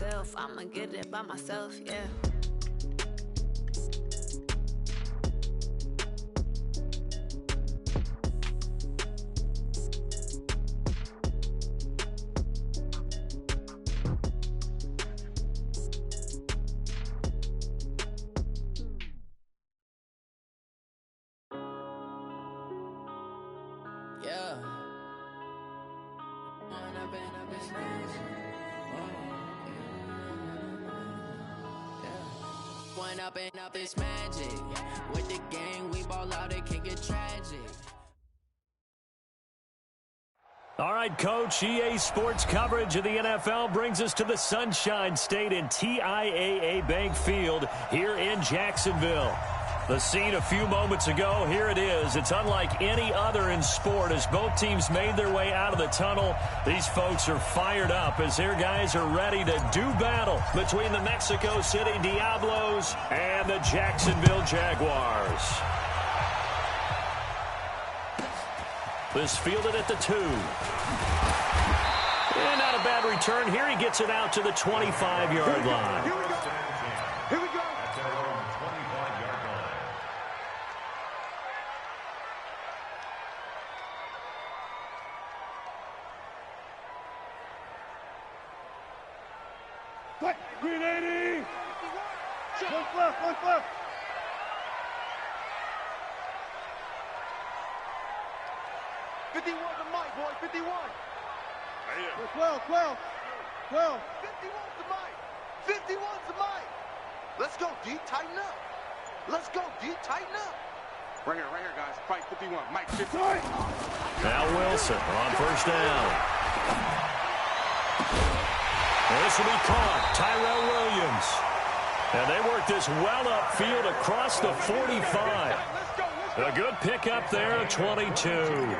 myself. I'ma get it by myself, yeah. Up this magic. With the gang, we ball out, it can get tragic. All right, Coach, EA Sports coverage of the NFL brings us to the Sunshine State in TIAA Bank Field here in Jacksonville. The scene a few moments ago, here it is. It's unlike any other in sport as both teams made their way out of the tunnel. These folks are fired up as their guys are ready to do battle between the Mexico City Diablos and the Jacksonville Jaguars. This fielded at the 2. And not a bad return here. He gets it out to the 25-yard line. Here we go. Here we go. Green 80! Look left, look left! $51 to Mike, boy, 51! 12, 12, 12. 51 to Mike! 51 to Mike! Let's go, D, tighten up! Let's go, D, tighten up! Right here, guys. Fight 51. Mike, 51. Now Wilson on first down. This will be caught. Tyrell Williams. And they work this well upfield across the 45. A good pickup there, 22.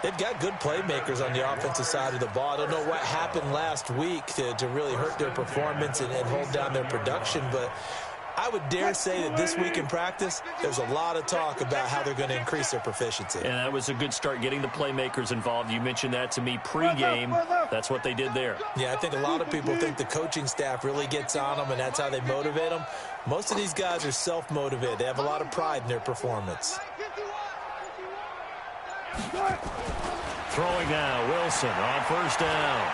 They've got good playmakers on the offensive side of the ball. I don't know what happened last week to really hurt their performance and hold down their production, but I would dare say that this week in practice, there's a lot of talk about how they're going to increase their proficiency. And that was a good start, getting the playmakers involved. You mentioned that to me pregame. That's what they did there. Yeah, I think a lot of people think the coaching staff really gets on them, and that's how they motivate them. Most of these guys are self-motivated. They have a lot of pride in their performance. Throwing now, Wilson on first down.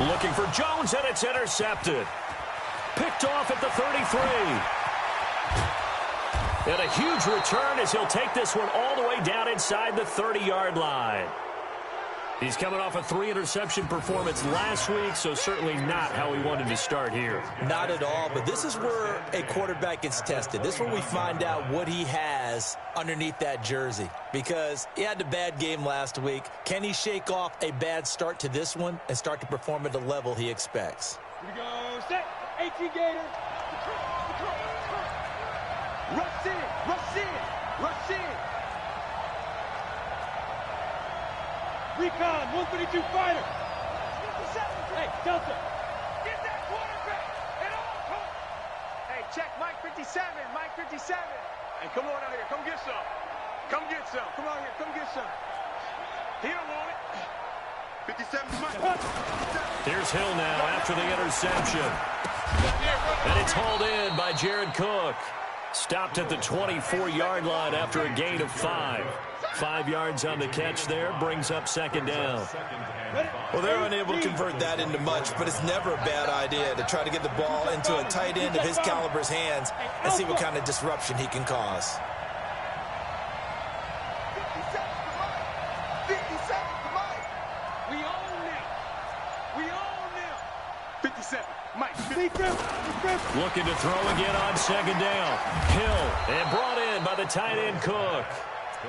Looking for Jones, and it's intercepted. Picked off at the 33. And a huge return as he'll take this one all the way down inside the 30-yard line. He's coming off a 3-interception performance last week, so certainly not how he wanted to start here. Not at all, but this is where a quarterback gets tested. This is where we find out what he has underneath that jersey, because he had a bad game last week. Can he shake off a bad start to this one and start to perform at the level he expects? Here we go, set, 18 Gator. Rush in, rush in, rush in. Recon, 132 fighter. Hey, Delta. Get that quarterback. And all come. Hey, check Mike 57, Mike 57. Hey, come on out here. Come get some. Come get some. Come on here. Come get some. He don't want it. 57 Mike. Here's Hill now after the interception. And it's hauled in by Jared Cook. Stopped at the 24-yard line after a gain of 5. 5 yards on the catch there, brings up second down. Well, they're unable to convert that into much, but it's never a bad idea to try to get the ball into a tight end of his caliber's hands and see what kind of disruption he can cause. 57 to Mike. 57 to Mike. We own them. We own them. 57. Mike. Looking to throw again on second down. Hill, and brought in by the tight end Cook.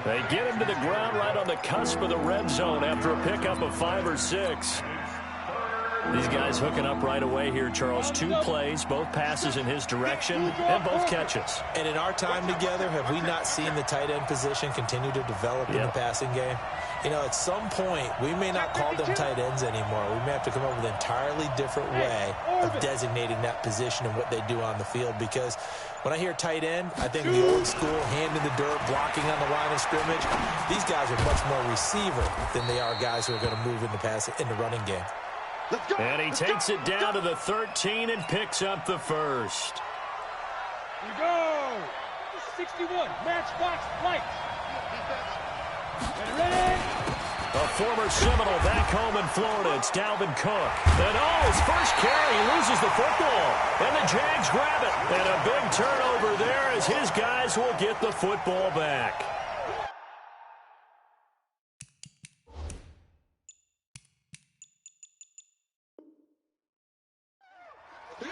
They get him to the ground right on the cusp of the red zone after a pickup of 5 or 6. These guys hooking up right away here, Charles. 2 plays, both passes in his direction, and both catches. And in our time together, have we not seen the tight end position continue to develop in the passing game? You know, at some point, we may not call them tight ends anymore. We may have to come up with an entirely different way of designating that position and what they do on the field, because when I hear tight end, I think the old school, hand in the dirt, blocking on the line of scrimmage. These guys are much more receiver than they are guys who are going to move in the running game. Let's go. And he takes it down to the 13 and picks up the first. Here we go. 61. Matchbox lights. Ready? A former Seminole back home in Florida. It's Dalvin Cook. And his first carry, he loses the football. And the Jags grab it. And a big turnover there as his guys will get the football back.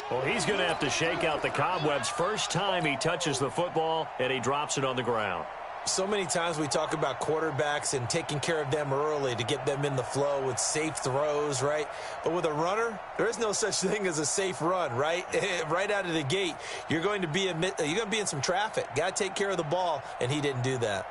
Well, he's going to have to shake out the cobwebs first time he touches the football, and he drops it on the ground. So many times we talk about quarterbacks and taking care of them early to get them in the flow with safe throws, right? But with a runner, there is no such thing as a safe run, right? Right out of the gate, you're going to be in some traffic. Got to take care of the ball, and he didn't do that.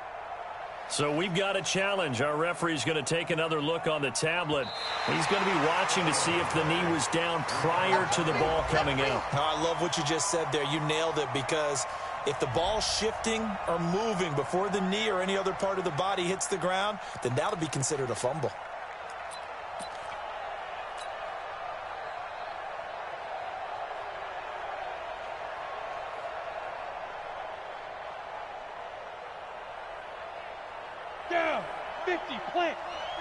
So we've got a challenge. Our referee's going to take another look on the tablet. He's going to be watching to see if the knee was down prior to the ball coming out. I love what you just said there. You nailed it, because if the ball's shifting or moving before the knee or any other part of the body hits the ground, then that'll be considered a fumble. Down. 50. Plant.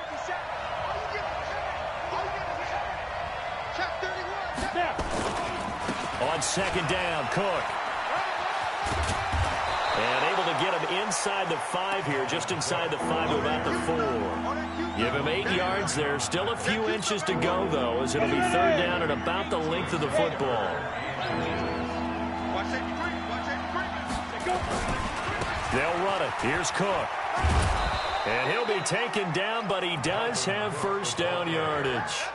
57. All you get is 10. All you get is 10. Check 31. Snap. On second down, Cook. And able to get him inside the 5 here, just inside the 5 to about the 4. Give him 8 yards there. Still a few inches to go, though, as it'll be third down at about the length of the football. They'll run it. Here's Cook. And he'll be taken down, but he does have first down yardage.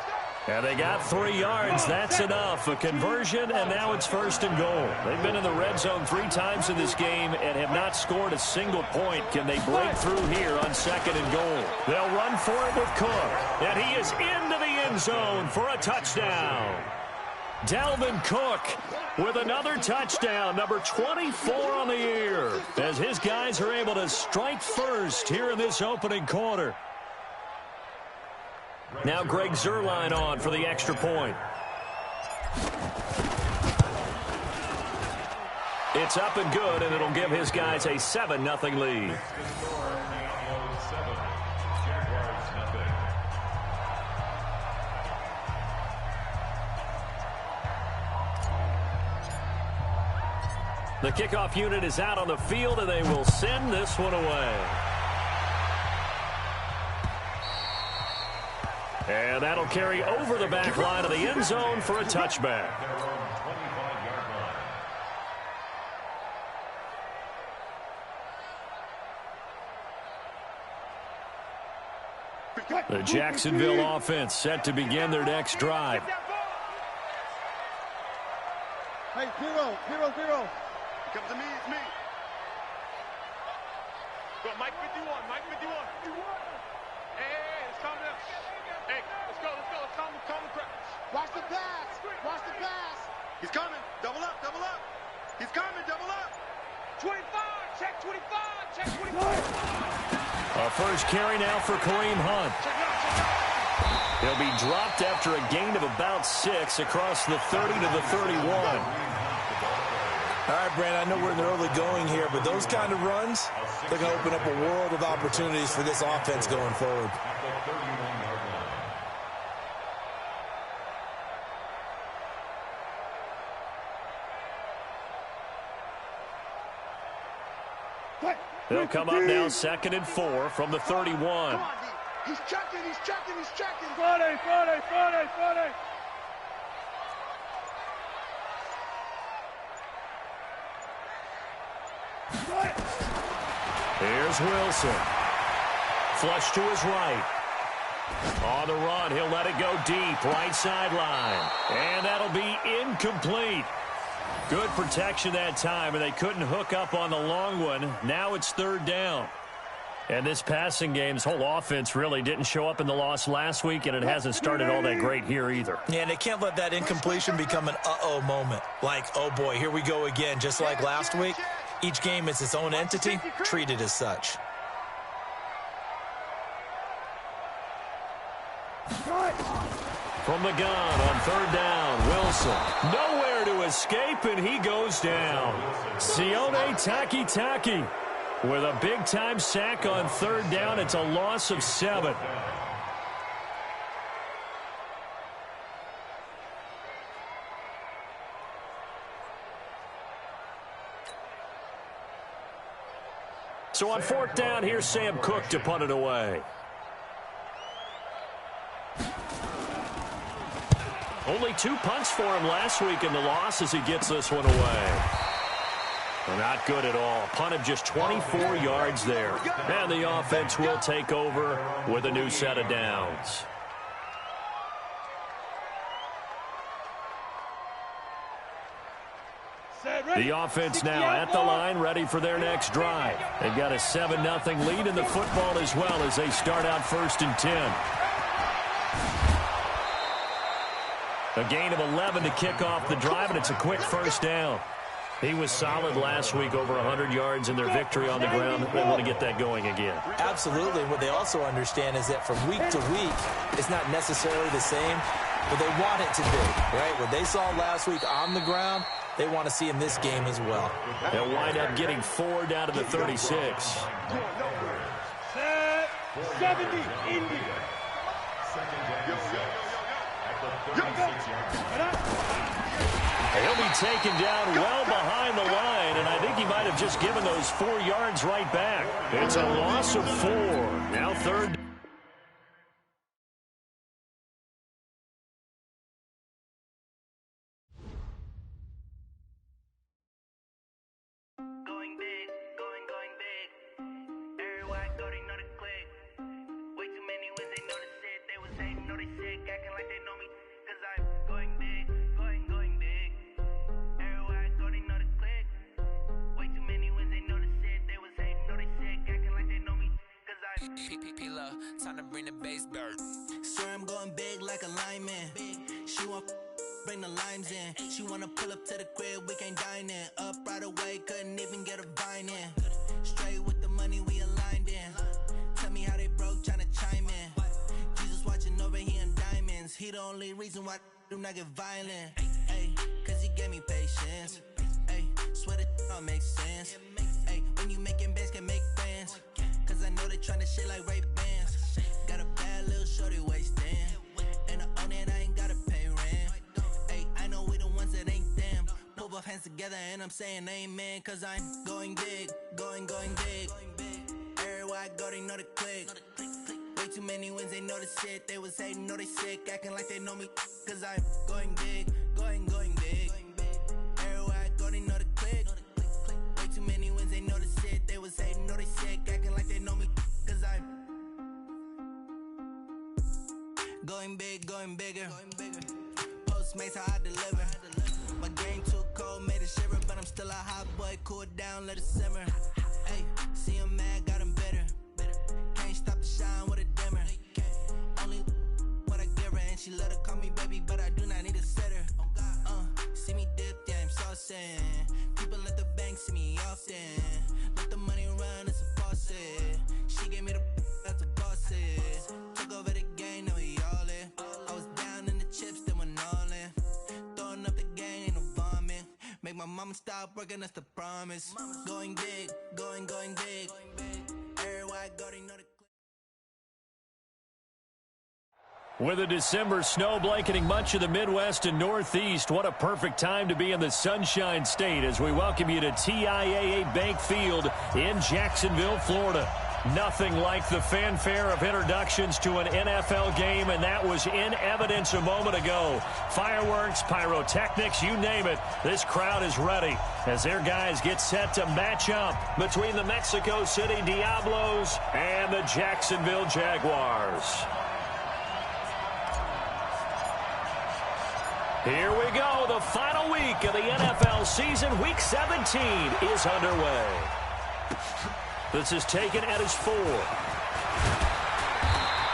And they got 3 yards. That's enough. A conversion, and now it's first and goal. They've been in the red zone 3 times in this game and have not scored a single point. Can they break through here on second and goal? They'll run for it with Cook. And he is into the end zone for a touchdown. Dalvin Cook with another touchdown, number 24 on the year, as his guys are able to strike first here in this opening quarter. Now Greg Zuerlein on for the extra point. It's up and good, and it'll give his guys a 7-0 lead. The kickoff unit is out on the field, and they will send this one away. And that'll carry over the back line of the end zone for a touchback. The Jacksonville offense set to begin their next drive. Hey, 0-0-0. Come to me, it's me. Go, Mike 51, Mike 51. Hey, let's calm down. Hey, let's go. Let's calm the crowd. Watch the pass. He's coming. Double up. He's coming, double up. 25, check 25. A first carry now for Kareem Hunt. He'll be dropped after a gain of about 6 across the 30 to the 31. All right, Brand, I know we're in the early going here, but those kind of runs, they're going to open up a world of opportunities for this offense going forward. They'll come up now 2nd and 4 from the 31. He's checking. 40. Here's Wilson. Flush to his right. On the run, he'll let it go deep, right sideline. And that'll be incomplete. Good protection that time, and they couldn't hook up on the long one. Now it's third down. And this passing game's whole offense really didn't show up in the loss last week, and it hasn't started all that great here either. Yeah, and they can't let that incompletion become an uh-oh moment. Like, oh boy, here we go again, just like last week. Each game is its own entity, treated as such. From the gun on third down, Wilson. Nowhere to escape, and he goes down. Sione Takitaki with a big-time sack on third down. It's a loss of 7. So on fourth down, here's Sam Cook to punt it away. Only 2 punts for him last week in the loss as he gets this one away. Not good at all. Punt of just 24 yards there. And the offense will take over with a new set of downs. The offense now at the line, ready for their next drive. They've got a 7-0 lead in the football as well as they start out 1st and 10. A gain of 11 to kick off the drive, and it's a quick first down. He was solid last week, over 100 yards in their victory on the ground. They want to get that going again. Absolutely. What they also understand is that from week to week, it's not necessarily the same, but they want it to be, right? What they saw last week on the ground, they want to see in this game as well. They'll wind up getting 4 down to the 36. 70, Indy. He'll be taken down well behind the line, and I think he might have just given those 4 yards right back. It's a loss of 4. Now third. Time to bring the bass bird. Sir, I'm going big like a lineman. She want bring the limes in. She wanna pull up to the crib, we can't dine in. Up right away, couldn't even get a vine in. Straight with the money we aligned in. Tell me how they broke, tryna chime in. Jesus watching over here in diamonds. He the only reason why I do not get violent. Ay, cause he gave me patience. Ay, swear that all makes sense. Ay, when you making bands can make friends. Cause I know they tryna shit like Ray-Bans. Got a bad little shorty wasting. And I own it, I ain't gotta pay rent. Ay, I know we the ones that ain't them. Pull both hands together and I'm saying amen. Cause I'm going big, going big. Everywhere I go, they know the click. Way too many wins, they know the shit. They was hating, know they sick, acting like they know me. Cause I'm going big, going big. Everywhere I go, they know the click. Way too many wins, they know the shit. They was hating, know they sick, acting like they know me. Cause I'm going big, going bigger. Postmates how I deliver. My game too cold, made it shiver, but I'm still a hot boy. Cool it down, let it simmer. Hey, see him mad, got him bitter. Can't stop the shine with a dimmer. Only what I give her, and she let her call me baby, but I do not need a sitter. See me dip, yeah, I'm saucing. People at the bank see me often. Let the money run, it's a faucet. She gave me the that's a bosses. Took over the game, now we all in. I was down in the chips, then went all in. Throwing up the game, ain't no vomit. Make my mama stop working, that's the promise. Going big, going big. Everywhere I go, they know the. With a December snow blanketing much of the Midwest and Northeast, what a perfect time to be in the Sunshine State as we welcome you to TIAA Bank Field in Jacksonville, Florida. Nothing like the fanfare of introductions to an NFL game, and that was in evidence a moment ago. Fireworks, pyrotechnics, you name it. This crowd is ready as their guys get set to match up between the Mexico City Diablos and the Jacksonville Jaguars. Here we go. The final week of the NFL season. Week 17 is underway. This is taken at his 4.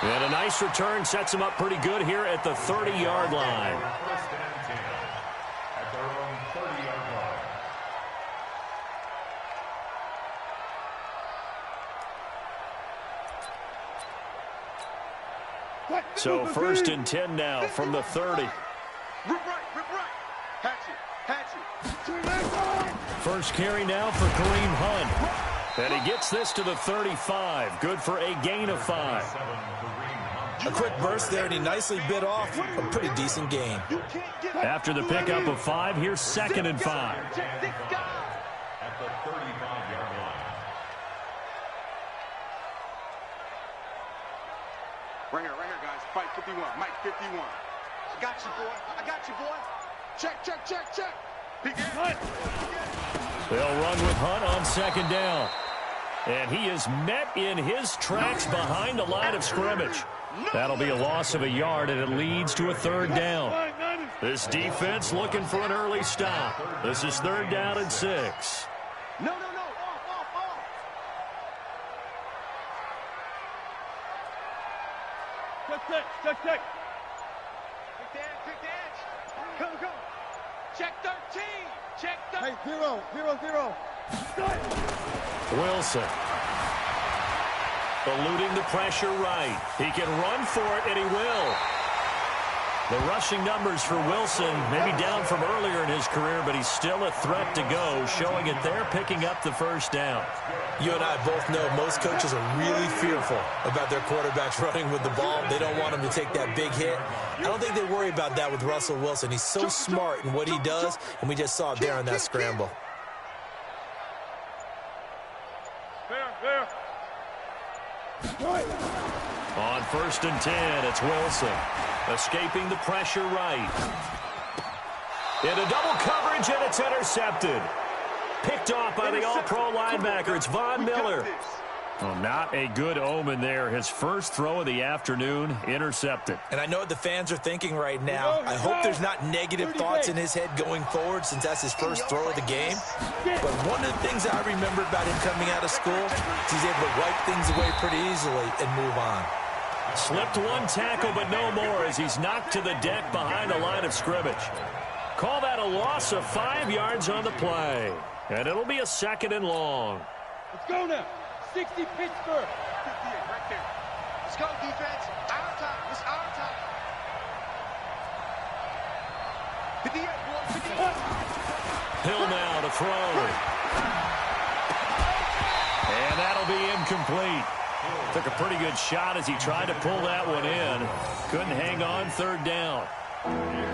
And a nice return sets him up pretty good here at the 30-yard line. So 1st and 10 now from the 30. Rip right. Hatch it. First carry now for Kareem Hunt. And he gets this to the 35. Good for a gain of 5. A quick burst there, and he nicely bit off a pretty decent gain. After the pickup of 5, here's 2nd and 5. At the 35-yard line. Right here, guys. Fight 51. Mike 51. I got you, boy. Check. Peek in. They'll run with Hunt on 2nd down. And he is met in his tracks behind the line of scrimmage. That'll be a loss of a yard, and it leads to a 3rd down. This defense looking for an early stop. This is 3rd down and 6. No. Off. Check. Quick dance. Come. Check 13. Hey, 0. Wilson. Eluding the pressure right. He can run for it, and he will. The rushing numbers for Wilson maybe down from earlier in his career, but he's still a threat to go, showing it there, picking up the 1st down. You and I both know most coaches are really fearful about their quarterbacks running with the ball. They don't want him to take that big hit. I don't think they worry about that with Russell Wilson. He's so smart in what he does, and we just saw it there on that scramble. Fair. On 1st and 10, it's Wilson. Escaping the pressure right. Into double coverage, and it's intercepted. Picked off by the all-pro linebacker. It's Von Miller. Well, not a good omen there. His first throw of the afternoon, intercepted. And I know what the fans are thinking right now. I hope there's not negative thoughts in his head going forward, since that's his first throw of the game. But one of the things I remember about him coming out of school is he's able to wipe things away pretty easily and move on. Slipped one tackle, but no more, as he's knocked to the deck behind the line of scrimmage. Call that a loss of 5 yards on the play. And it'll be a 2nd and long. Let's go now. 60 Pittsburgh. 58 right there. Let's go, defense. Our time. It's our time. 58, boy. 58. Hill now to throw. And that'll be incomplete. Took a pretty good shot as he tried to pull that one in. Couldn't hang on, 3rd down.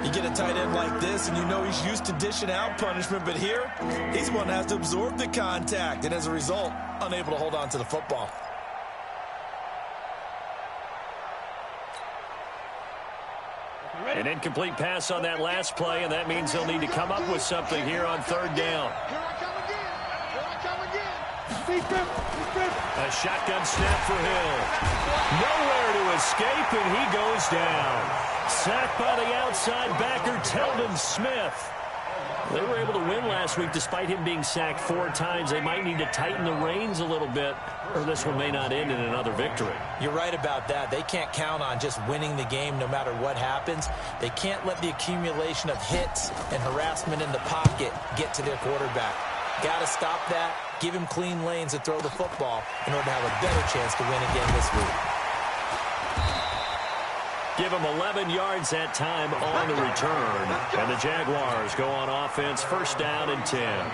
You get a tight end like this, and you know he's used to dishing out punishment, but here, he's one that has to absorb the contact, and as a result, unable to hold on to the football. An incomplete pass on that last play, and that means he'll need to come up with something here on 3rd down. Here I come again. A shotgun snap for Hill. Nowhere to escape, and he goes down. Sacked by the outside backer, Telvin Smith. They were able to win last week despite him being sacked 4 times. They might need to tighten the reins a little bit, or this one may not end in another victory. You're right about that. They can't count on just winning the game no matter what happens. They can't let the accumulation of hits and harassment in the pocket get to their quarterback. Got to stop that, give him clean lanes to throw the football in order to have a better chance to win again this week. Give him 11 yards that time on the return. And the Jaguars go on offense, 1st down and 10.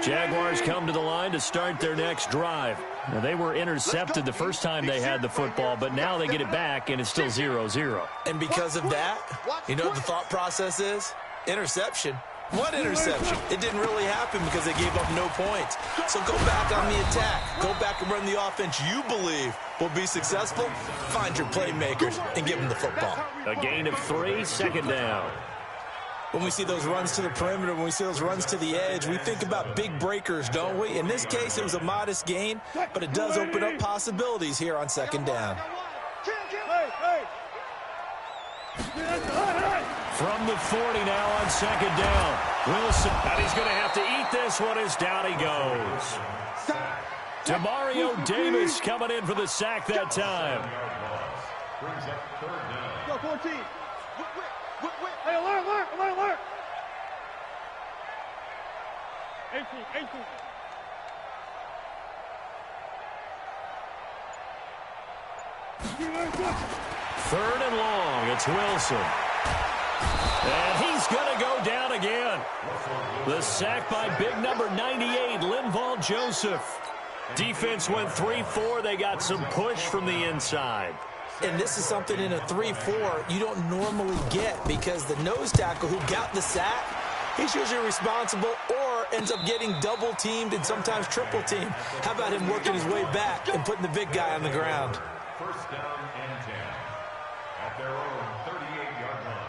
Jaguars come to the line to start their next drive. Now, they were intercepted the first time they had the football, but now they get it back, and it's still 0-0. And because of that, you know what the thought process is? Interception. What interception? It didn't really happen because they gave up no points. So go back on the attack. Go back and run the offense you believe will be successful. Find your playmakers and give them the football. A gain of 3, 2nd down. When we see those runs to the perimeter, when we see those runs to the edge, we think about big breakers, don't we? In this case, it was a modest gain, but it does open up possibilities here on 2nd down. From the 40 now on 2nd down. Wilson, and he's going to have to eat this one as down he goes. Demario Davis coming in for the sack that time. Go, 14. Hey, alert. 18. Third and long. It's Wilson. And he's going to go down again. The sack by big number 98, Linval Joseph. Defense went 3-4. They got some push from the inside. And this is something in a 3-4 you don't normally get, because the nose tackle who got the sack, he's usually responsible or ends up getting double teamed and sometimes triple teamed. How about him working his way back and putting the big guy on the ground? First down and 10 at their own 38-yard line.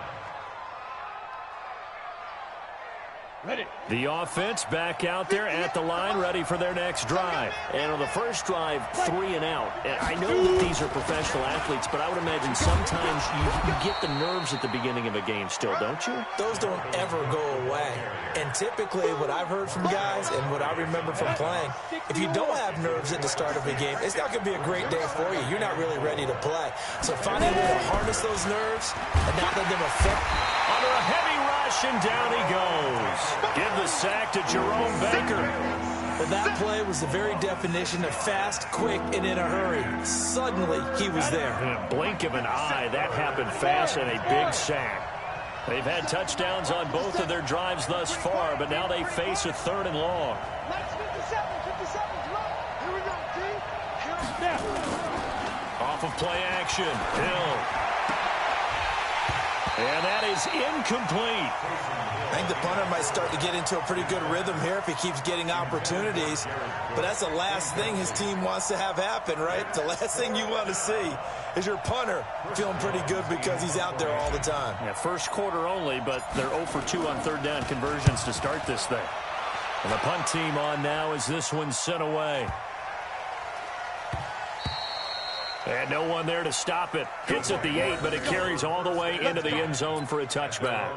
Ready. The offense back out there at the line, ready for their next drive. And on the first drive, 3 and out. And I know that these are professional athletes, but I would imagine sometimes you get the nerves at the beginning of a game still, don't you? Those don't ever go away. And typically what I've heard from guys and what I remember from playing, if you don't have nerves at the start of a game, it's not going to be a great day for you. You're not really ready to play. So finding a way to harness those nerves and not let them affect. Under a heavy rush, and down he goes. Give the sack to Jerome Baker. Well, that play was the very definition of fast, quick, and in a hurry. Suddenly, he was there. In a blink of an eye, that happened fast, and a big sack. They've had touchdowns on both of their drives thus far, but now they face a third and long. Off of play action, Hill. And that is incomplete. I think the punter might start to get into a pretty good rhythm here if he keeps getting opportunities. But that's the last thing his team wants to have happen, right? The last thing you want to see is your punter feeling pretty good because he's out there all the time. Yeah, first quarter only, but they're 0 for 2 on third down conversions to start this thing. And the punt team on now as this one's sent away. And no one there to stop it. Hits at the 8, but it carries all the way into the end zone for a touchback.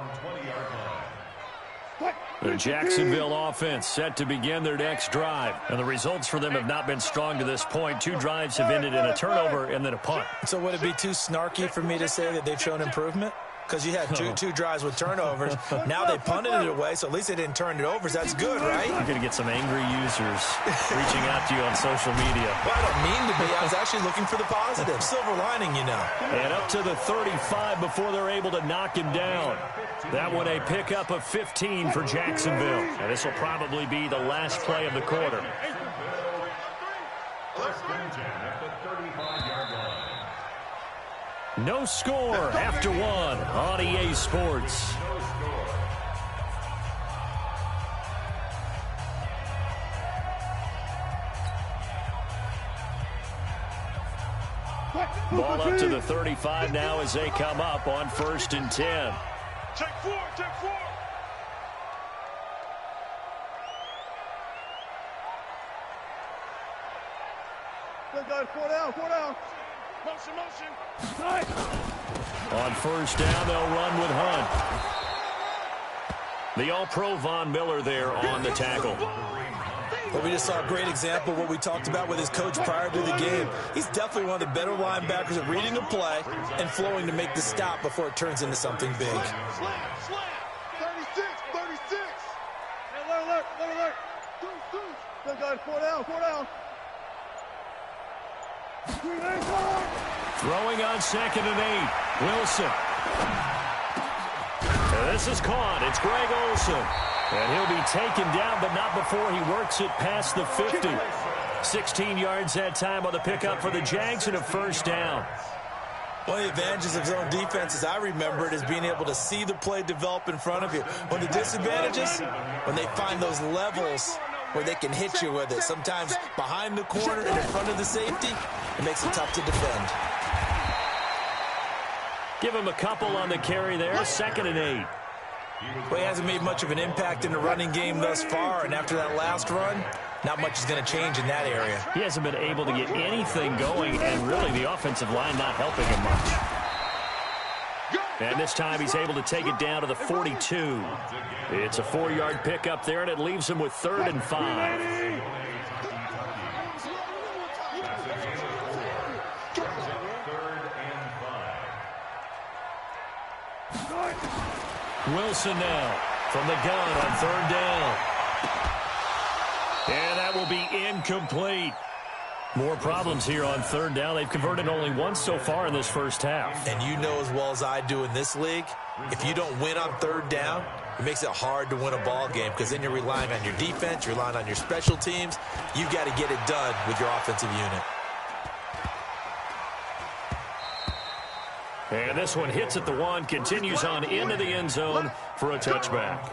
The Jacksonville offense set to begin their next drive. And the results for them have not been strong to this point. 2 drives have ended in a turnover and then a punt. So would it be too snarky for me to say that they've shown improvement? Because you had two drives with turnovers. Now they punted it away, so at least they didn't turn it over. So that's good, right? You're going to get some angry users reaching out to you on social media. Well, I don't mean to be. I was actually looking for the positive. Silver lining, you know. And up to the 35 before they're able to knock him down. That one a pickup of 15 for Jacksonville. And this will probably be the last play of the quarter. First and 10 at the 35-yard line. No score after 1 on EA Sports. Ball up to the 35 now as they come up on 1st and 10. Check 4, check 4. Good guys, 4 down, 4 down. Motion, motion. Nice. On 1st down, they'll run with Hunt. The All-Pro Von Miller there on the tackle. Well, we just saw a great example of what we talked about with his coach prior to the game. He's definitely one of the better linebackers at reading a play and flowing to make the stop before it turns into something big. Slam, slam. 36, 36. Hey, alert. Two. Good guys, 4 down, 4 down. Throwing on 2nd and 8. Wilson. This is caught. It's Greg Olsen. And he'll be taken down, but not before he works it past the 50. 16 yards that time on the pickup for the Jags and a 1st down. One of the advantages of zone defense, as I remember it, is being able to see the play develop in front of you. One of the disadvantages, when they find those levels where they can hit you with it. Sometimes behind the corner and in front of the safety, it makes it tough to defend. Give him a couple on the carry there. 2nd and 8. Well, he hasn't made much of an impact in the running game thus far, and after that last run, not much is going to change in that area. He hasn't been able to get anything going, and really the offensive line not helping him much. And this time he's able to take it down to the 42. It's a 4-yard pickup there, and it leaves him with 3rd and 5. Wilson now from the gun on 3rd down. And that will be incomplete. More problems here on third down. They've converted only once so far in this first half. And you know as well as I do in this league, if you don't win on third down, it makes it hard to win a ball game because then you're relying on your defense, you're relying on your special teams. You've got to get it done with your offensive unit. And this one hits at the 1, continues on into the end zone for a touchback.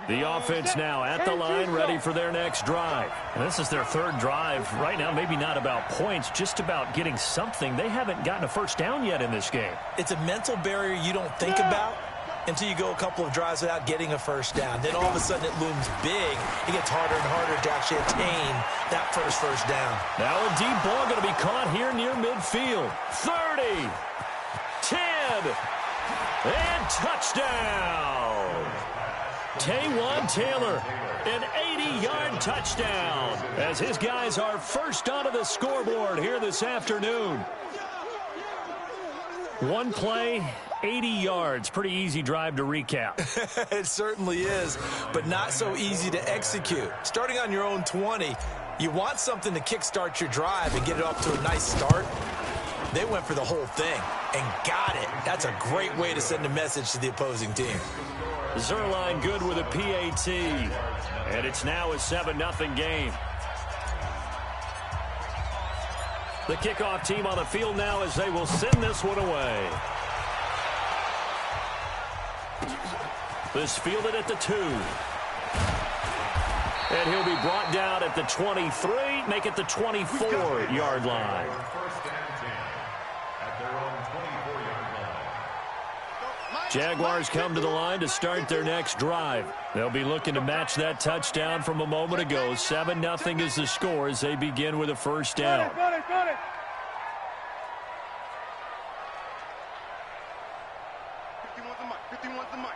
The offense now at the line, ready for their next drive. And this is their third drive. Right now, maybe not about points, just about getting something. They haven't gotten a first down yet in this game. It's a mental barrier you don't think about until you go a couple of drives without getting a first down. Then all of a sudden it looms big. It gets harder and harder to actually attain that first down. Now a deep ball going to be caught here near midfield. 30, 10, and touchdown. Taywan Taylor, an 80-yard touchdown as his guys are first onto the scoreboard here this afternoon. One play, 80 yards. Pretty easy drive to recap. It certainly is, but not so easy to execute. Starting on your own 20, you want something to kickstart your drive and get it off to a nice start. They went for the whole thing and got it. That's a great way to send a message to the opposing team. Zerline good with a PAT. And it's now a 7-0 game. The kickoff team on the field now as they will send this one away. This fielded at the 2. And he'll be brought down at the 23, make it the 24-yard line. Jaguars come to the line to start their next drive. They'll be looking to match that touchdown from a moment ago. 7-0 is the score as they begin with a first down. Got it. 51's the mic.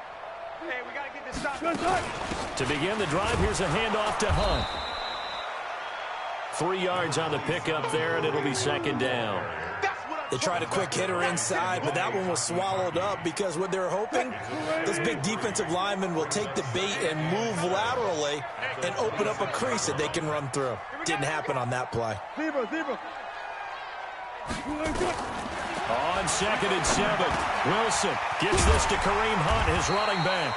Hey, we got to get this stop. To begin the drive, here's a handoff to Hunt. 3 yards on the pickup there, and it'll be second down. They tried a quick hitter inside, but that one was swallowed up because what they're hoping, this big defensive lineman will take the bait and move laterally and open up a crease that they can run through. Didn't happen on that play. On 2nd and 7, Wilson gets this to Kareem Hunt, his running back.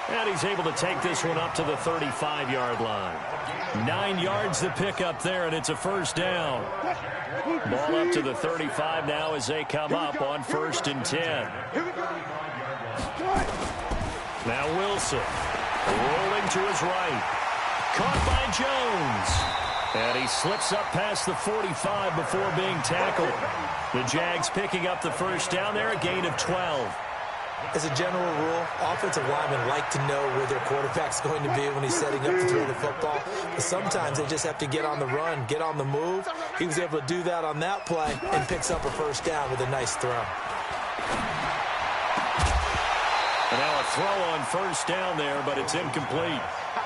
And he's able to take this one up to the 35-yard line. 9 yards to pick up there, and it's a first down. Ball up to the 35 now as they come up on 1st and 10. Now Wilson rolling to his right. Caught by Jones. And he slips up past the 45 before being tackled. The Jags picking up the first down there, a gain of 12. As a general rule, offensive linemen like to know where their quarterback's going to be when he's setting up to throw the football. But sometimes they just have to get on the run, get on the move. He was able to do that on that play and picks up a first down with a nice throw. And now a throw on first down there, but it's incomplete.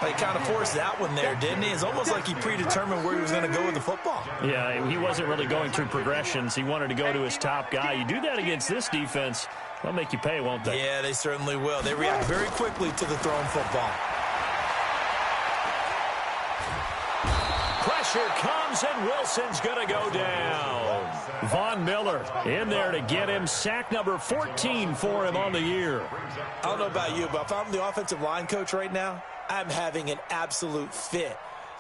He kind of forced that one there, didn't he? It's almost like he predetermined where he was going to go with the football. Yeah, he wasn't really going through progressions. He wanted to go to his top guy. You do that against this defense, they'll make you pay, won't they? Yeah, they certainly will. They react very quickly to the thrown football. Pressure comes, and Wilson's going to go down. Von Miller in there to get him. Sack number 14 for him on the year. I don't know about you, but if I'm the offensive line coach right now, I'm having an absolute fit.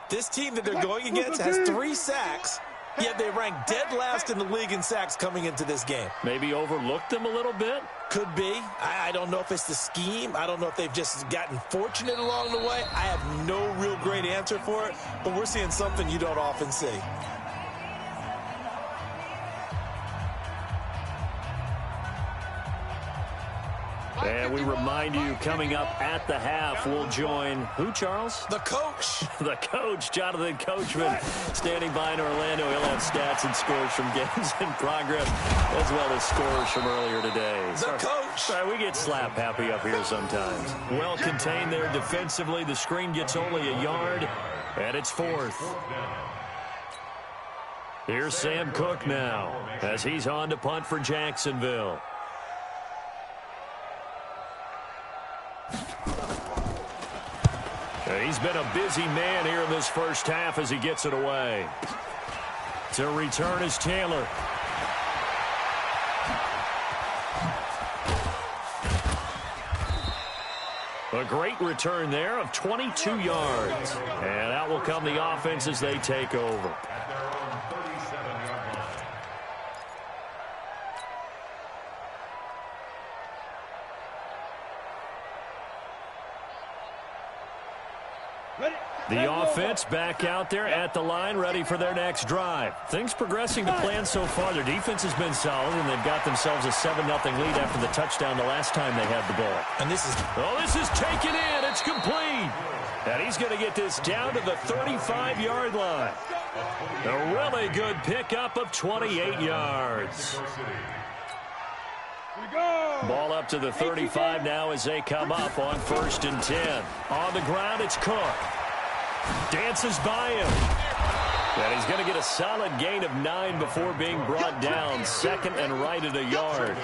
This team that they're going against has 3 sacks, yet they rank dead last in the league in sacks coming into this game. Maybe overlooked them a little bit? Could be. I don't know if it's the scheme. I don't know if they've just gotten fortunate along the way. I have no real great answer for it, but we're seeing something you don't often see. And we remind you, coming up at the half, we'll join who, Charles? The coach. The coach, Jonathan Coachman, standing by in Orlando. He'll have stats and scores from games in progress, as well as scores from earlier today. The coach. Sorry, we get slap happy up here sometimes. Well contained there defensively. The screen gets only a yard, and it's 4th. Here's Sam Cook now as he's on to punt for Jacksonville. He's been a busy man here in this first half as he gets it away. To return is Taylor. A great return there of 22 yards. And out will come the offense as they take over. The offense back out there at the line, ready for their next drive. Things progressing to plan so far. Their defense has been solid, and they've got themselves a 7-0 lead after the touchdown the last time they had the ball. And this is taken in. It's complete. And he's going to get this down to the 35-yard line. A really good pickup of 28 yards. Ball up to the 35 now as they come up on 1st and 10. On the ground, it's Cook. Dances by him. And he's going to get a solid gain of 9 before being brought down. 2nd and right at a yard.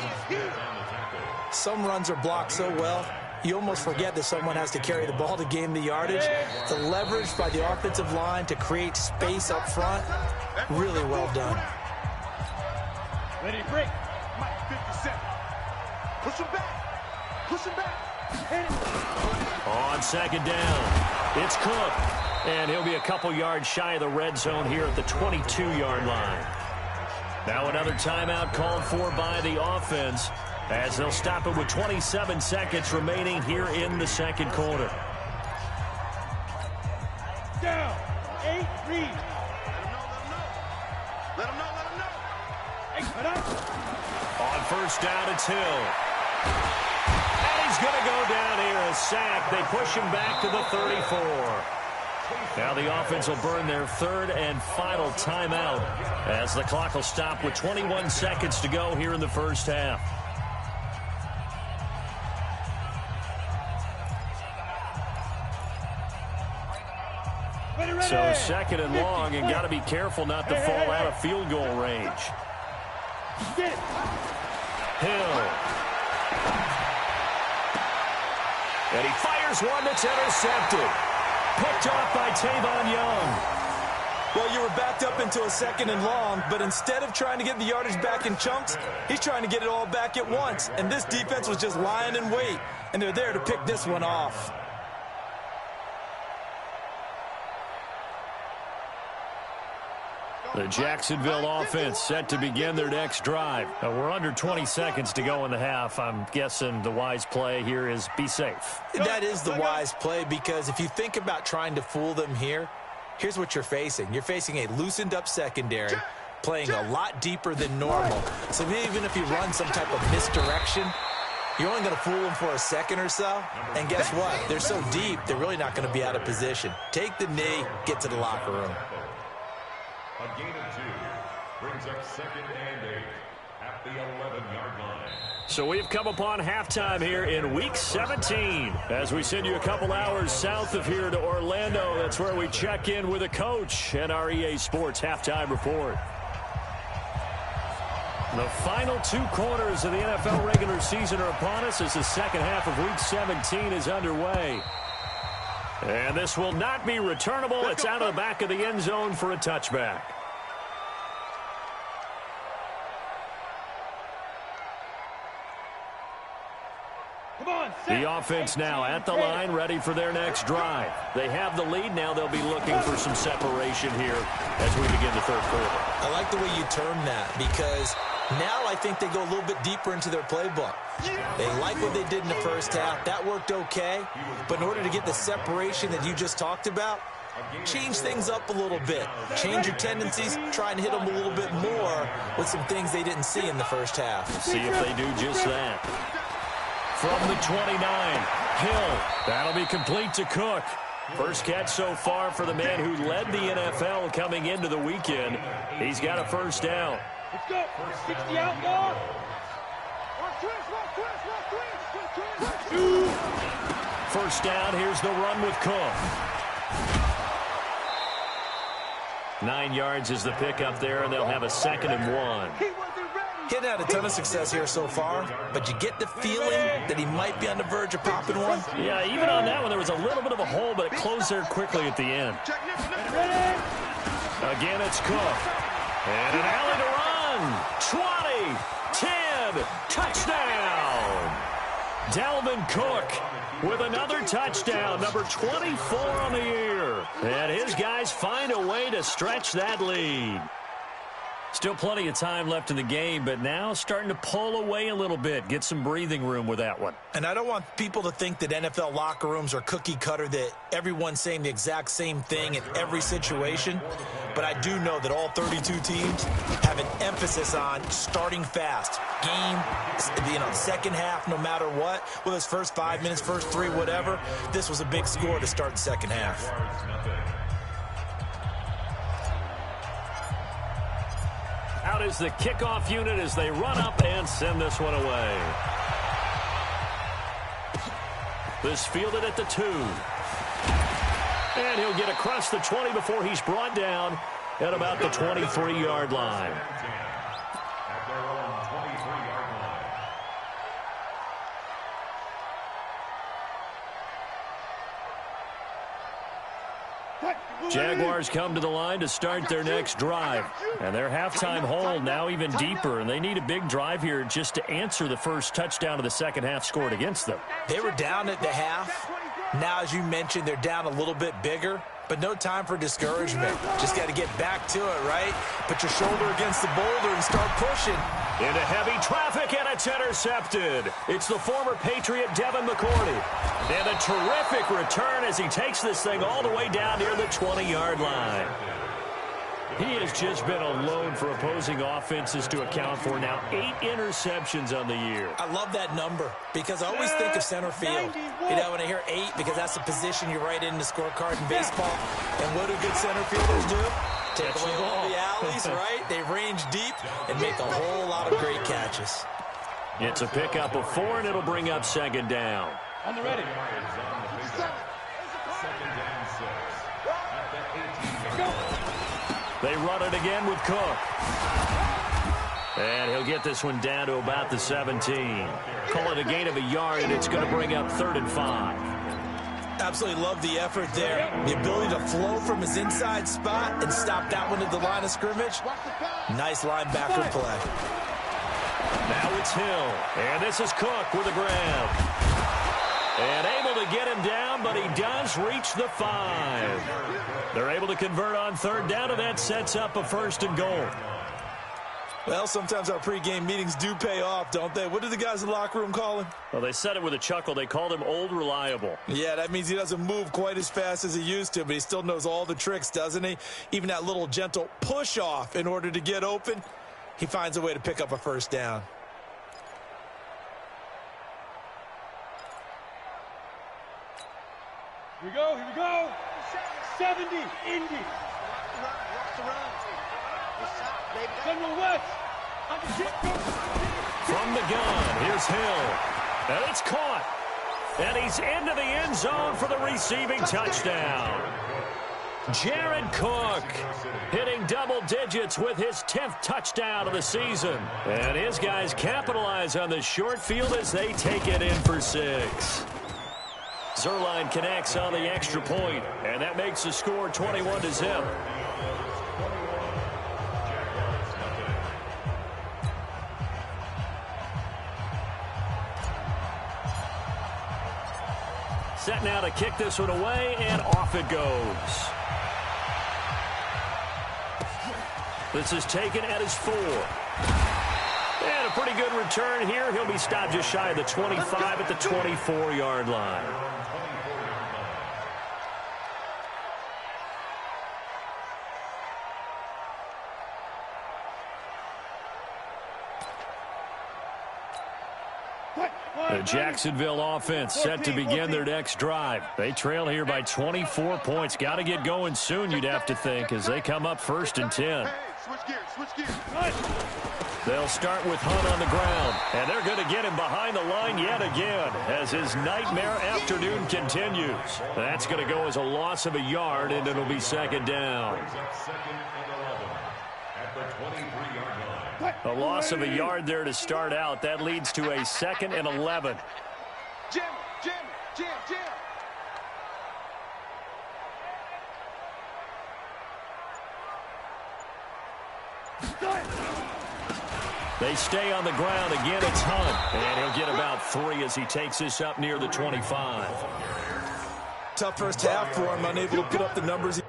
Some runs are blocked so well, you almost forget that someone has to carry the ball to gain the yardage. The leverage by the offensive line to create space up front, really well done. Ready to break. Mike 57. Push him back. Push him back. Hit it. On 2nd down, it's Cook. And he'll be a couple yards shy of the red zone here at the 22-yard line. Now another timeout called for by the offense as they'll stop it with 27 seconds remaining here in the 2nd quarter. Down. 8, read. Let him know. On 1st down, it's Hill. And he's going to go down here, a sack. They push him back to the 34. Now the offense will burn their 3rd and final timeout as the clock will stop with 21 seconds to go here in the first half. So 2nd and long, and got to be careful not to fall out of field goal range. Hill. And he fires one that's intercepted. Picked off by Tavon Young. Well, you were backed up into a 2nd and long, but instead of trying to get the yardage back in chunks, he's trying to get it all back at once. And this defense was just lying in wait, and they're there to pick this one off. The Jacksonville offense set to begin their next drive. We're under 20 seconds to go in the half. I'm guessing the wise play here is be safe. That is the wise play, because if you think about trying to fool them here, here's what you're facing. You're facing a loosened up secondary, playing a lot deeper than normal. So even if you run some type of misdirection, you're only going to fool them for a second or so. And guess what? They're so deep, they're really not going to be out of position. Take the knee, get to the locker room. A gain of 2 brings up 2nd and 8 at the 11-yard line. So we've come upon halftime here in Week 17. As we send you a couple hours south of here to Orlando, that's where we check in with a coach and our EA Sports Halftime Report. The final 2 quarters of the NFL regular season are upon us as the second half of Week 17 is underway. And this will not be returnable. It's out of the back of the end zone for a touchback. The offense now at the line, ready for their next drive. They have the lead. Now they'll be looking for some separation here as we begin the 3rd quarter. I like the way you term that, because now I think they go a little bit deeper into their playbook. They like what they did in the first half. That worked okay. But in order to get the separation that you just talked about, change things up a little bit. Change your tendencies. Try and hit them a little bit more with some things they didn't see in the first half. See if they do just that. From the 29, Hill. That'll be complete to Cook. First catch so far for the man who led the NFL coming into the weekend. He's got a first down. Let's go. 60 out, ball. First down, here's the run with Cook. 9 yards is the pickup there, and they'll have a 2nd and 1. He hadn't had a ton of success here so far, but you get the feeling that he might be on the verge of popping one. Yeah, even on that one, there was a little bit of a hole, but it closed there quickly at the end. Again, it's Cook. And an alley to run. 20, 10, touchdown. Dalvin Cook with another touchdown, number 24 on the year. And his guys find a way to stretch that lead. Still plenty of time left in the game, but now starting to pull away a little bit, get some breathing room with that one. And I don't want people to think that NFL locker rooms are cookie cutter, that everyone's saying the exact same thing in every situation. But I do know that all 32 teams have an emphasis on starting fast. Game, second half, no matter what. Whether it's first 5 minutes, first 3, whatever. This was a big score to start the second half. Out is the kickoff unit as they run up and send this one away. This fielded at the 2. And he'll get across the 20 before he's brought down at about the 23-yard line. Jaguars come to the line to start their next drive. And their halftime hole now even deeper, and they need a big drive here just to answer the first touchdown of the second half scored against them. They were down at the half. Now, as you mentioned, they're down a little bit bigger, but no time for discouragement. Just got to get back to it, right? Put your shoulder against the boulder and start pushing. Into heavy traffic, and it's intercepted. It's the former Patriot Devin McCourty. And a terrific return as he takes this thing all the way down near the 20-yard line. He has just been alone for opposing offenses to account for now 8 interceptions on the year. I love that number because I always think of center field. You know, when I hear 8, because that's the position you write in the scorecard in baseball. And what do good center fielders do? Take away all the alleys, right? They range deep and make a whole lot of great catches. It's a pickup of 4, and it'll bring up 2nd down. On the ready. They run it again with Cook. And he'll get this one down to about the 17. Call it a gain of a yard, and it's going to bring up 3rd and 5. Absolutely love the effort there. The ability to flow from his inside spot and stop that one at the line of scrimmage. Nice linebacker play. Now it's Hill. And this is Cook with a grab. And able to get him down, but he does reach the 5. They're able to convert on 3rd down, and that sets up a 1st and goal. Well, sometimes our pregame meetings do pay off, don't they? What do the guys in the locker room call him? Well, they said it with a chuckle. They called him Old Reliable. Yeah, that means he doesn't move quite as fast as he used to, but he still knows all the tricks, doesn't he? Even that little gentle push-off in order to get open, he finds a way to pick up a 1st down. Here we go, here we go. 70, Indy. General West. From the gun, here's Hill. And it's caught. And he's into the end zone for the receiving touchdown. Jared Cook hitting double digits with his 10th touchdown of the season. And his guys capitalize on the short field as they take it in for 6. Zerline connects on the extra point, and that makes the score 21-0. Set now to kick this one away, and off it goes. This is taken at his 4. And a pretty good return here. He'll be stopped just shy of the 25 at the 24-yard line. The Jacksonville offense set to begin their next drive. They trail here by 24 points. Got to get going soon, you'd have to think, as they come up 1st and 10. Switch gears, switch gears. They'll start with Hunt on the ground, and they're going to get him behind the line yet again as his nightmare afternoon continues. That's going to go as a loss of a yard, and it'll be second down. A loss of a yard there to start out. That leads to a 2nd and 11. Jim. They stay on the ground. Again, it's Hunt. And he'll get about 3 as he takes this up near the 25. Tough first half for him, unable to put up the numbers.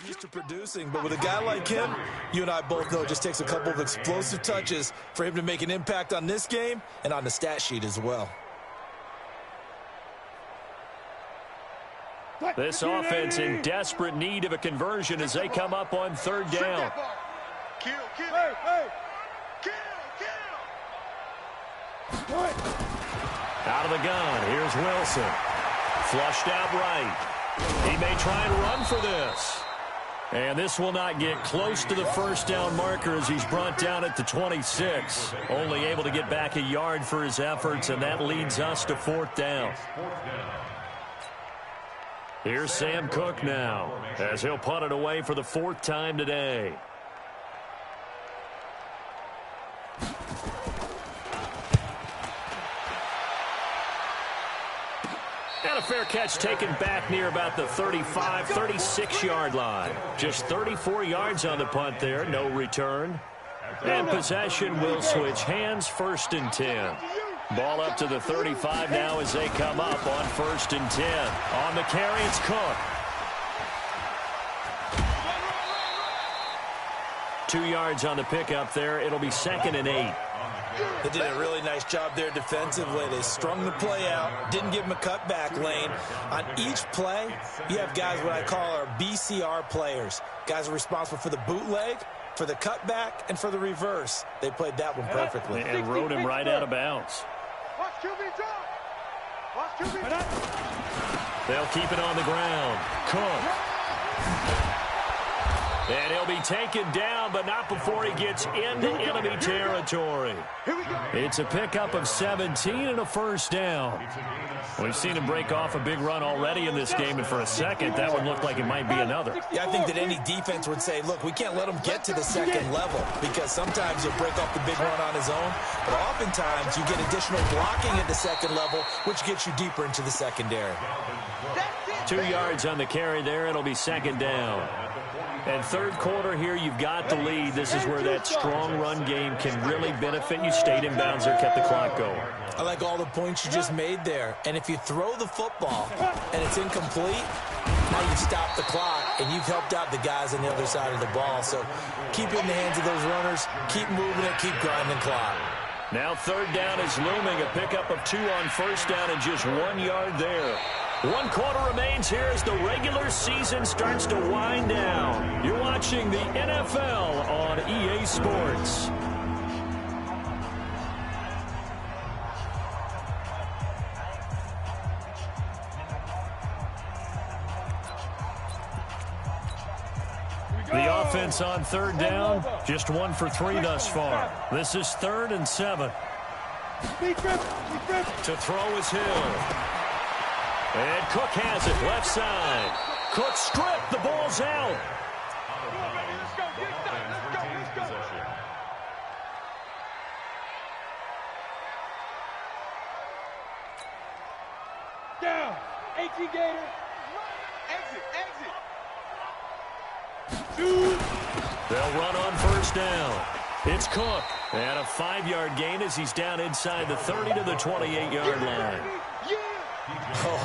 Used to producing, but with a guy like him, you and I both know it just takes a couple of explosive touches for him to make an impact on this game and on the stat sheet as well. This offense in desperate need of a conversion as they come up on 3rd down. Kill. Out of the gun, here's Wilson. Flushed out right. He may try and run for this. And this will not get close to the first down marker as he's brought down at the 26. Only able to get back a yard for his efforts, and that leads us to 4th down. Here's Sam Cook now as he'll punt it away for the 4th time today. And a fair catch taken back near about the 35, 36-yard line. Just 34 yards on the punt there, no return. And possession will switch hands, 1st and 10. Ball up to the 35 now as they come up on 1st and 10. On the carry, it's Cook. 2 yards on the pickup there. It'll be 2nd and 8. They did a really nice job there defensively. They strung the play out, didn't give him a cutback lane. On each play, you have guys what I call our BCR players. Guys are responsible for the bootleg, for the cutback, and for the reverse. They played that one perfectly. And rode him right out of bounds. They'll keep it on the ground. Cook. And he'll be taken down, but not before he gets into enemy territory. It's a pickup of 17 and a 1st down. We've seen him break off a big run already in this game, and for a second, that would look like it might be another. Yeah, I think that any defense would say, look, we can't let him get to the 2nd level, because sometimes he'll break off the big run on his own, but oftentimes you get additional blocking at the 2nd level, which gets you deeper into the secondary. 2 yards on the carry there. It'll be 2nd down. And 3rd quarter here, you've got the lead. This is where that strong run game can really benefit you. Stayed in bounds there, kept the clock going. I like all the points you just made there. And if you throw the football and it's incomplete, now you've stopped the clock and you've helped out the guys on the other side of the ball. So keep it in the hands of those runners. Keep moving it. Keep grinding clock. Now 3rd down is looming. A pickup of 2 on 1st down and just 1 yard there. 1 quarter remains here as the regular season starts to wind down. You're watching the NFL on EA Sports. The offense on 3rd down, just 1 for 3 thus far. This is 3rd and 7. To throw is Hill. And Cook has it, left side. Cook stripped, the ball's out. Down, 18 Gator. Exit. They'll run on 1st down. It's Cook. And a 5-yard gain as he's down inside the 30 to the 28-yard line.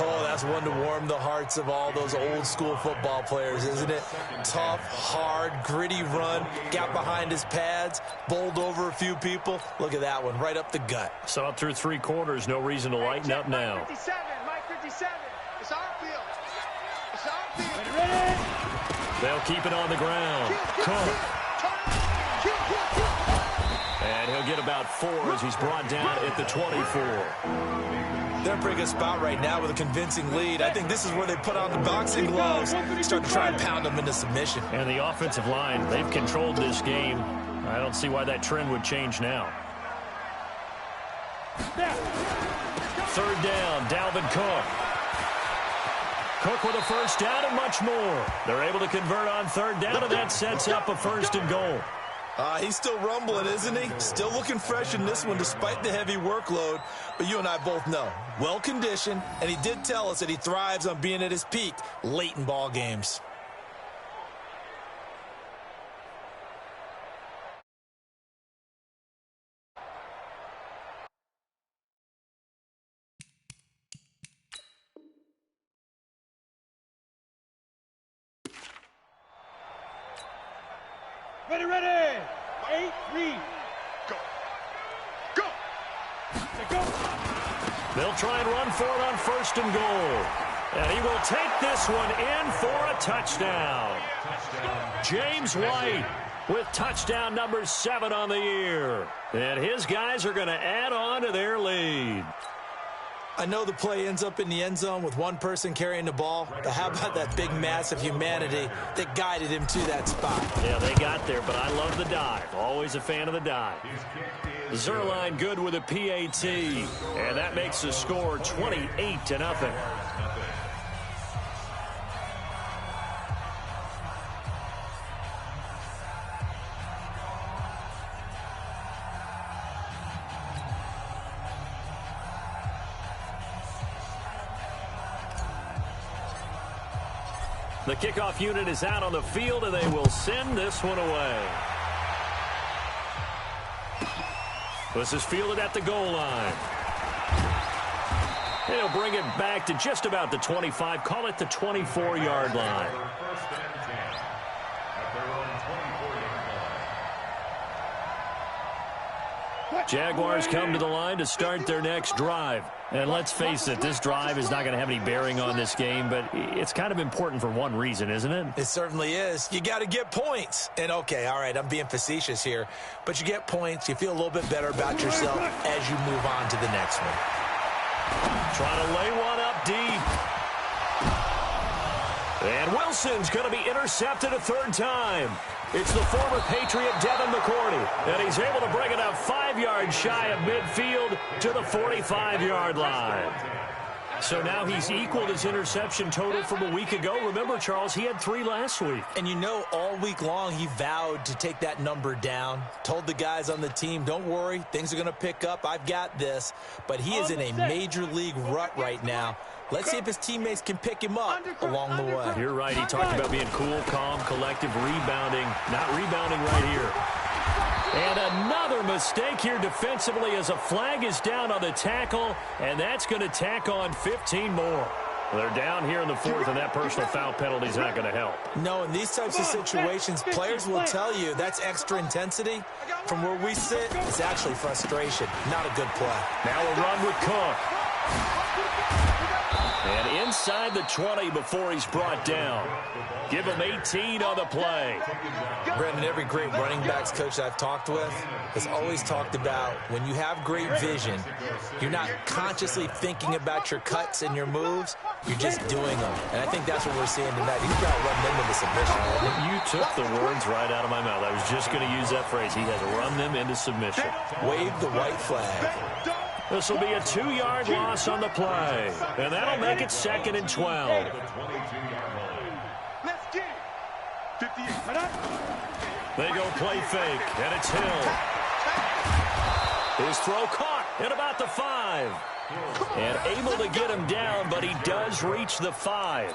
Oh, that's one to warm the hearts of all those old school football players, isn't it? Tough, hard, gritty run, got behind his pads, bowled over a few people. Look at that one, right up the gut. So up through 3 quarters, no reason to lighten up now. Mike 57, it's our field. It's our field. Ready? They'll keep it on the ground. Cook. And he'll get about 4 as he's brought down at the 24. They're in a pretty good spot right now with a convincing lead. I think this is where they put on the boxing gloves, start to try and pound them into submission. And the offensive line, they've controlled this game. I don't see why that trend would change now. 3rd down, Dalvin Cook. Cook with a first down and much more. They're able to convert on 3rd down, and that sets up a 1st and goal. He's still rumbling, isn't he? Still looking fresh in this one despite the heavy workload. But you and I both know, well-conditioned, and he did tell us that he thrives on being at his peak late in ball games. Ready. 8, read. Go. They'll try and run for it on 1st and goal. And he will take this one in for a touchdown. James White with touchdown number 7 on the year. And his guys are going to add on to their lead. I know the play ends up in the end zone with one person carrying the ball, but how about that big mass of humanity that guided him to that spot? Yeah, they got there, but I love the dive. Always a fan of the dive. Zerline good with a PAT, and that makes the score 28-0. The kickoff unit is out on the field, and they will send this one away. This is fielded at the goal line. He'll bring it back to just about the 25. Call it the 24-yard line. Jaguars come to the line to start their next drive. And let's face it, this drive is not going to have any bearing on this game, but it's kind of important for one reason, isn't it? It certainly is. You got to get points. And, okay, all right, I'm being facetious here, but you get points, you feel a little bit better about yourself as you move on to the next one. Trying to lay one up deep. And Wilson's going to be intercepted a 3rd time. It's the former Patriot Devin McCourty, and he's able to bring it up 5 yards shy of midfield to the 45-yard line. So now he's equaled his interception total from a week ago. Remember, Charles, he had 3 last week. And you know, all week long he vowed to take that number down. Told the guys on the team, don't worry, things are going to pick up. I've got this. But he is in a major league rut right now. Let's see if his teammates can pick him up along the way. You're right. He talked about being cool, calm, collective, rebounding. Not rebounding right here. And another mistake here defensively as a flag is down on the tackle, and that's going to tack on 15 more. They're down here in the 4th, and that personal foul penalty is not going to help. No, in these types of situations, players will tell you that's extra intensity. From where we sit, it's actually frustration. Not a good play. Now a run with Cook. And inside the 20 before he's brought down. Give him 18 on the play. Brandon, every great running backs coach I've talked with has always talked about when you have great vision, you're not consciously thinking about your cuts and your moves, you're just doing them. And I think that's what we're seeing tonight. He's got to run them into submission. You took the words right out of my mouth. I was just going to use that phrase. He has run them into submission. Wave the white flag. This will be a 2-yard loss on the play. And that'll make it 2nd and 12. They go play fake, and it's Hill. His throw caught at about the 5. And able to get him down, but he does reach the 5.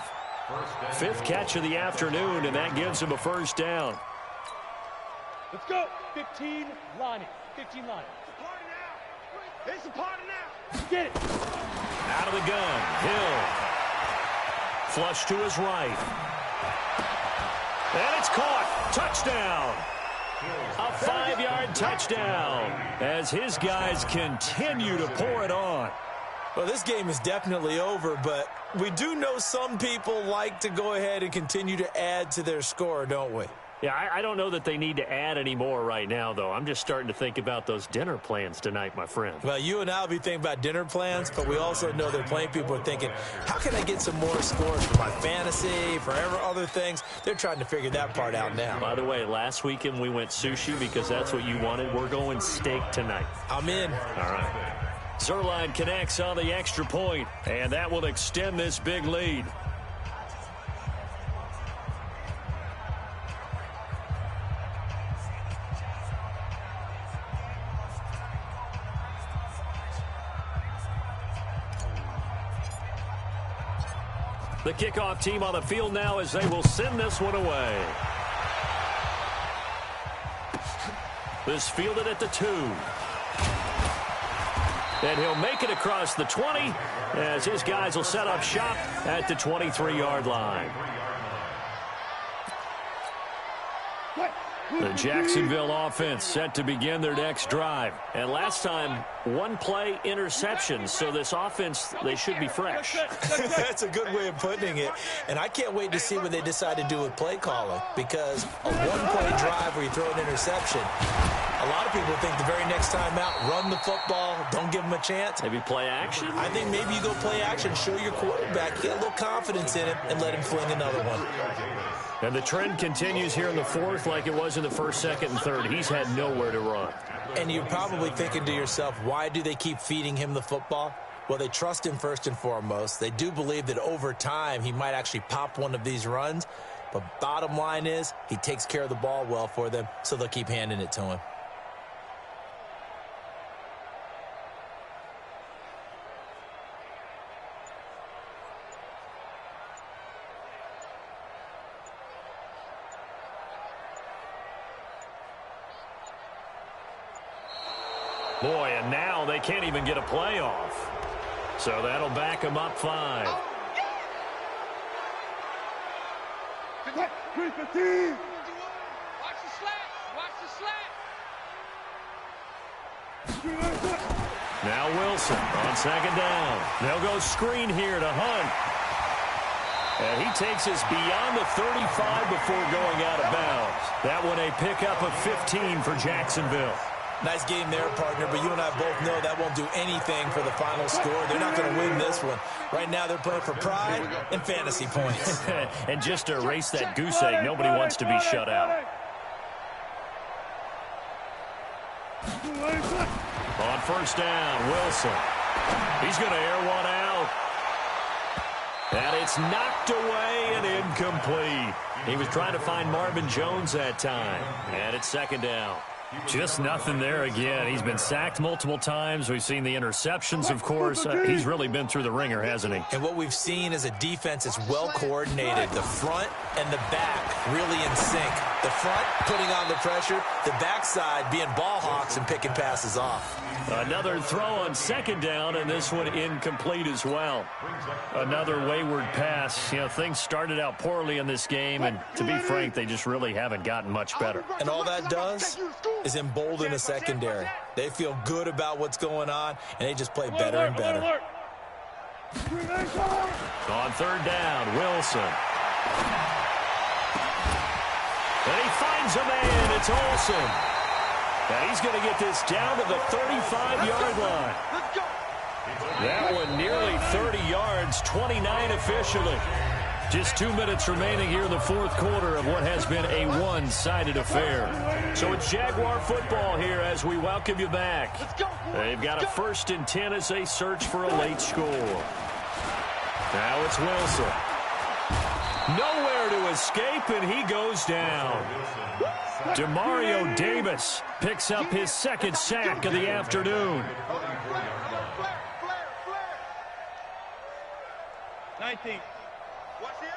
5th catch of the afternoon, and that gives him a 1st down. Let's go. 15 lining. 15 lining. It's a party now. Get it. Out of the gun. Hill. Flush to his right. And it's caught. Touchdown. A 5-yard touchdown as his guys continue to pour it on. Well, this game is definitely over, but we do know some people like to go ahead and continue to add to their score, don't we? Yeah, I don't know that they need to add any more right now, though. I'm just starting to think about those dinner plans tonight, my friend. Well, you and I will be thinking about dinner plans, but we also know that plenty of people are thinking, how can I get some more scores for my fantasy, for other things? They're trying to figure that part out now. By the way, last weekend we went sushi because that's what you wanted. We're going steak tonight. I'm in. All right. Zerline connects on the extra point, and that will extend this big lead. The kickoff team on the field now as they will send this one away. This fielded at the 2. And he'll make it across the 20 as his guys will set up shop at the 23-yard line. The Jacksonville offense set to begin their next drive. And last time, one play interception. So this offense, they should be fresh. That's a good way of putting it. And I can't wait to see what they decide to do with play calling. Because a one-play drive where you throw an interception, a lot of people think the very next time out, run the football, don't give them a chance. Maybe play action? I think maybe you go play action, show your quarterback, get a little confidence in him, and let him fling another one. And the trend continues here in the 4th like it was in the 1st, 2nd, and 3rd. He's had nowhere to run. And you're probably thinking to yourself, why do they keep feeding him the football? Well, they trust him first and foremost. They do believe that over time he might actually pop one of these runs. But bottom line is he takes care of the ball well for them, so they'll keep handing it to him. Boy, and now they can't even get a play off. So that'll back them up 5. Watch the slat. Watch the slat. Now Wilson on 2nd down. They'll go screen here to Hunt. And he takes us beyond the 35 before going out of bounds. That one a pickup of 15 for Jacksonville. Nice game there, partner, but you and I both know that won't do anything for the final score. They're not going to win this one. Right now they're playing for pride and fantasy points. And just to erase that goose egg, nobody wants to be shut out. On 1st down, Wilson. He's going to air one out. And it's knocked away and incomplete. He was trying to find Marvin Jones that time. And it's 2nd down. Just nothing there again. He's been sacked multiple times. We've seen the interceptions, of course. He's really been through the ringer, hasn't he? And what we've seen is a defense that's well coordinated. The front and the back really in sync. The front putting on the pressure. The backside being ball hawks and picking passes off. Another throw on 2nd down, and this one incomplete as well. Another wayward pass. You know, things started out poorly in this game, and to be frank, they just really haven't gotten much better. And all that does is embolden the secondary. They feel good about what's going on, and they just play better and better. On 3rd down, Wilson. And he finds a man. It's Olsen. And he's going to get this down to the 35-yard line. That one nearly 30 yards, 29 officially. Just 2 minutes remaining here in the 4th quarter of what has been a one-sided affair. So it's Jaguar football here as we welcome you back. They've got a 1st and 10 as they search for a late score. Now it's Wilson. Nowhere to escape, and he goes down. Demario Davis picks up his 2nd sack of the afternoon. 19. Watch the edge.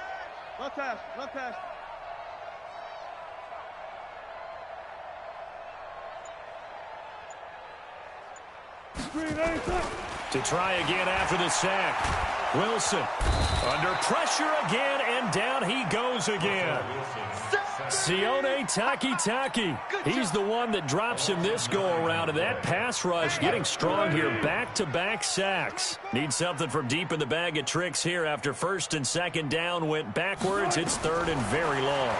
Left pass. Left pass. To try again after the sack. Wilson under pressure again, and down he goes again. Sione Takitaki. He's the one that drops him this go-around, and that pass rush getting strong here. Back-to-back sacks. Need something from deep in the bag of tricks here after first and second down went backwards. It's third and very long.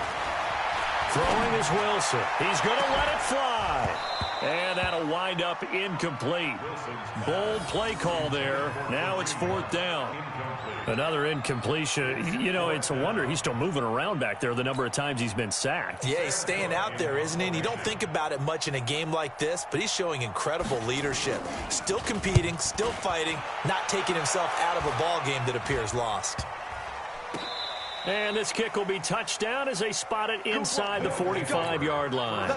Throwing is Wilson. He's going to let it fly. And that'll wind up incomplete. Bold play call there. Now it's fourth down. Another incompletion. You know, it's a wonder he's still moving around back there the number of times he's been sacked. Yeah, he's staying out there, isn't he? And you don't think about it much in a game like this, but he's showing incredible leadership. Still competing, still fighting, not taking himself out of a ball game that appears lost. And this kick will be touchdown as they spot it inside the 45-yard line.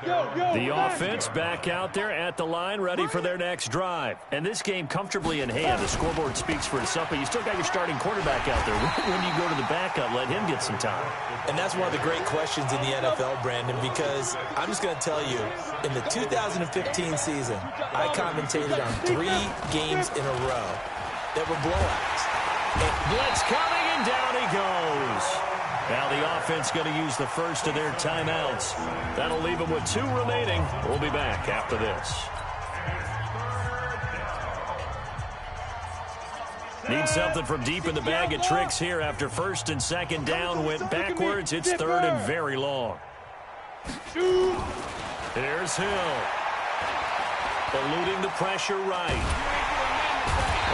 The offense back out there at the line, ready for their next drive. And this game comfortably in hand. The scoreboard speaks for itself, but you still got your starting quarterback out there. When do you go to the backup, let him get some time? And that's one of the great questions in the NFL, Brandon, because I'm just going to tell you, in the 2015 season, I commentated on 3 games in a row that were blowouts. Blitz coming, and down he goes. Now the offense going to use the first of their timeouts. That'll leave them with 2 remaining. We'll be back after this. Need something from deep in the bag of tricks here after first and second down went backwards. It's third and very long. Here's Hill. Eluding the pressure right.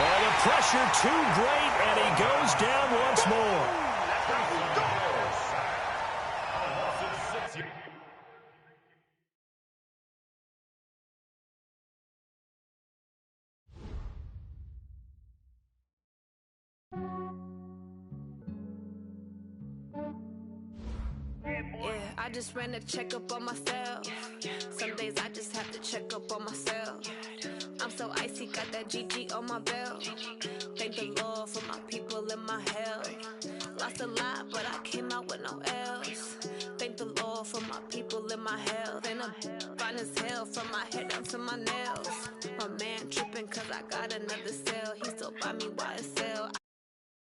Oh, the pressure too great, and he goes down once more. Yeah, I just ran a checkup on myself. Some days I just have to check up on myself. I'm so icy, got that GG on my belt. Thank the Lord for my people and my health. Lost a lot, but I came out with no else. Thank the Lord for my people and my health. And I'm fine as hell from my head down to my nails. My man tripping cause I got another cell. He still buy me YSL.